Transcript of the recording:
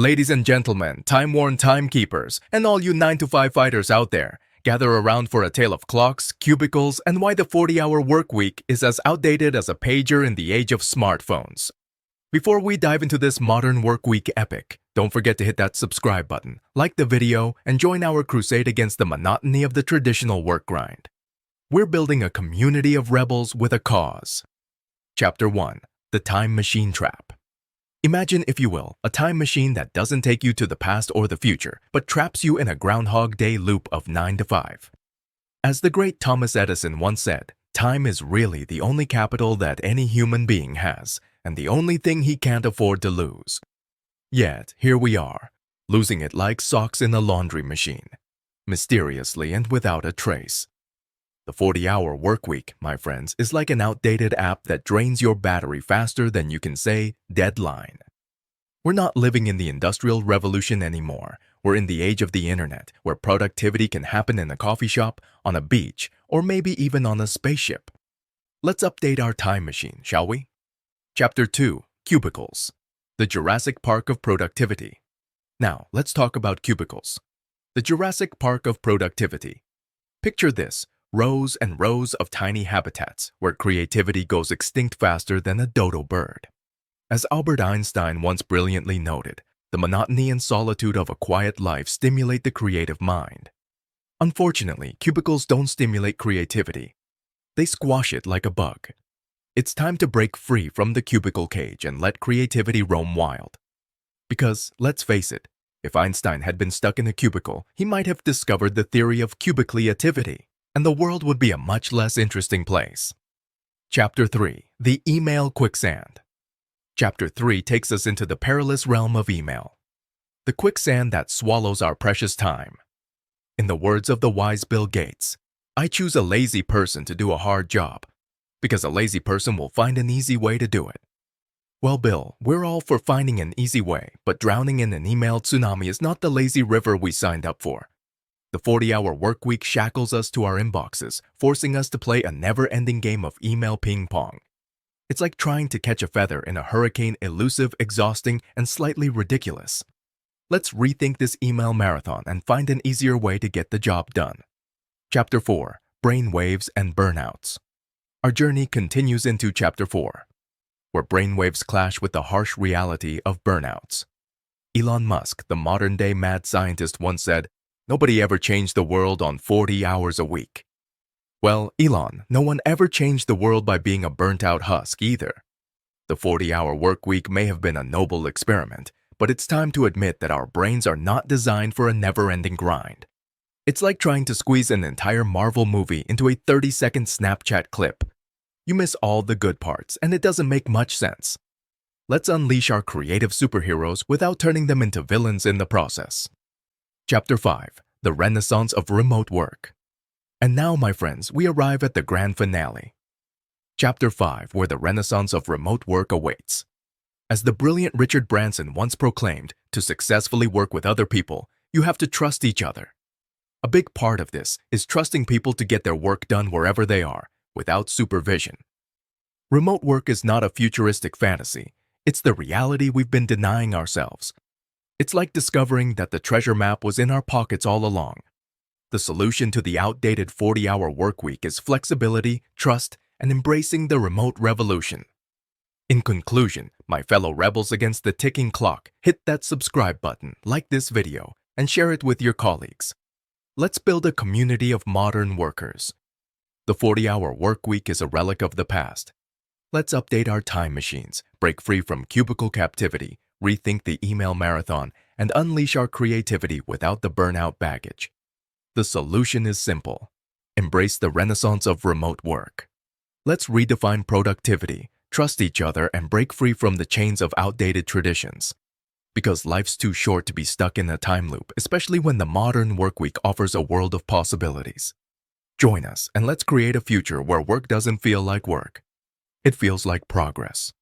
Ladies and gentlemen, time-worn timekeepers, and all you 9-to-5 fighters out there, gather around for a tale of clocks, cubicles, and why the 40-hour work week is as outdated as a pager in the age of smartphones. Before we dive into this modern work week epic, don't forget to hit that subscribe button, like the video, and join our crusade against the monotony of the traditional work grind. We're building a community of rebels with a cause. Chapter 1. The Time Machine Trap. Imagine, if you will, a time machine that doesn't take you to the past or the future, but traps you in a Groundhog Day loop of 9 to 5. As the great Thomas Edison once said, time is really the only capital that any human being has, and the only thing he can't afford to lose. Yet, here we are, losing it like socks in a laundry machine, mysteriously and without a trace. The 40-hour work week, my friends, is like an outdated app that drains your battery faster than you can say deadline. We're not living in the Industrial Revolution anymore. We're in the age of the internet, where productivity can happen in a coffee shop, on a beach, or maybe even on a spaceship. Let's update our time machine, shall we? Chapter 2. Cubicles. The Jurassic Park of Productivity. Now, let's talk about cubicles. The Jurassic Park of Productivity. Picture this. Rows and rows of tiny habitats where creativity goes extinct faster than a dodo bird. As Albert Einstein once brilliantly noted, the monotony and solitude of a quiet life stimulate the creative mind. Unfortunately, cubicles don't stimulate creativity. They squash it like a bug. It's time to break free from the cubicle cage and let creativity roam wild. Because, let's face it, if Einstein had been stuck in a cubicle, he might have discovered the theory of cubicleativity, and the world would be a much less interesting place. Chapter 3. The Email Quicksand. Chapter 3 takes us into the perilous realm of email, the quicksand that swallows our precious time. In the words of the wise Bill Gates, I choose a lazy person to do a hard job, because a lazy person will find an easy way to do it. Well, Bill, we're all for finding an easy way, but drowning in an email tsunami is not the lazy river we signed up for. The 40-hour work week shackles us to our inboxes, forcing us to play a never-ending game of email ping-pong. It's like trying to catch a feather in a hurricane, elusive, exhausting, and slightly ridiculous. Let's rethink this email marathon and find an easier way to get the job done. Chapter 4. Brainwaves and Burnouts. Our journey continues into Chapter 4, where brainwaves clash with the harsh reality of burnouts. Elon Musk, the modern-day mad scientist, once said, "Nobody ever changed the world on 40 hours a week." Well, Elon, no one ever changed the world by being a burnt-out husk either. The 40-hour work week may have been a noble experiment, but it's time to admit that our brains are not designed for a never-ending grind. It's like trying to squeeze an entire Marvel movie into a 30-second Snapchat clip. You miss all the good parts, and it doesn't make much sense. Let's unleash our creative superheroes without turning them into villains in the process. Chapter 5. The Renaissance of Remote Work. And now, my friends, we arrive at the grand finale. Chapter 5, where the renaissance of remote work awaits. As the brilliant Richard Branson once proclaimed, to successfully work with other people, you have to trust each other. A big part of this is trusting people to get their work done wherever they are, without supervision. Remote work is not a futuristic fantasy. It's the reality we've been denying ourselves. It's like discovering that the treasure map was in our pockets all along. The solution to the outdated 40-hour work week is flexibility, trust, and embracing the remote revolution. In conclusion, my fellow rebels against the ticking clock, hit that subscribe button, like this video, and share it with your colleagues. Let's build a community of modern workers. The 40-hour work week is a relic of the past. Let's update our time machines, break free from cubicle captivity, rethink the email marathon, and unleash our creativity without the burnout baggage. The solution is simple. Embrace the renaissance of remote work. Let's redefine productivity, trust each other, and break free from the chains of outdated traditions. Because life's too short to be stuck in a time loop, especially when the modern workweek offers a world of possibilities. Join us and let's create a future where work doesn't feel like work. It feels like progress.